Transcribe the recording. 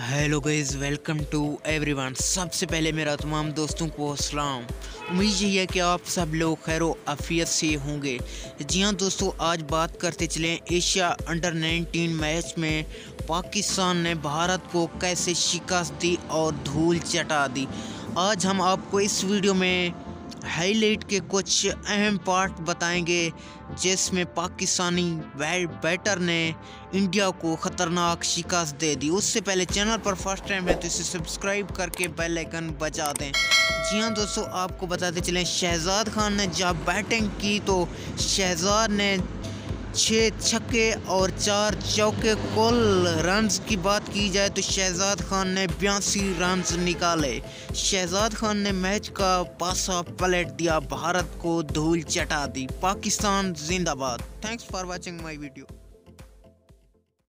Hello guys, welcome to everyone. सबसे पहले मेरा तमाम दोस्तों को सलाम। उम्मीद यही है कि आप सब लोग खैर आफियत से होंगे। जी हाँ दोस्तों, आज बात करते चलें एशिया अंडर 19 मैच में पाकिस्तान ने भारत को कैसे शिकस्त दी और धूल चटा दी। आज हम आपको इस वीडियो में हाईलाइट के कुछ अहम पार्ट बताएंगे जिसमें पाकिस्तानी बैटर ने इंडिया को ख़तरनाक शिकस्त दे दी। उससे पहले चैनल पर फर्स्ट टाइम है तो इसे सब्सक्राइब करके बेल आइकन बजा दें। जी हाँ दोस्तों, आपको बताते चलें शहजाद खान ने जब बैटिंग की तो शहजाद ने 6 छक्के और 4 चौके। कुल रन्स की बात की जाए तो शहजाद खान ने 82 रन्स निकाले। शहजाद खान ने मैच का पासा पलट दिया, भारत को धूल चटा दी। पाकिस्तान जिंदाबाद। Thanks for watching my video.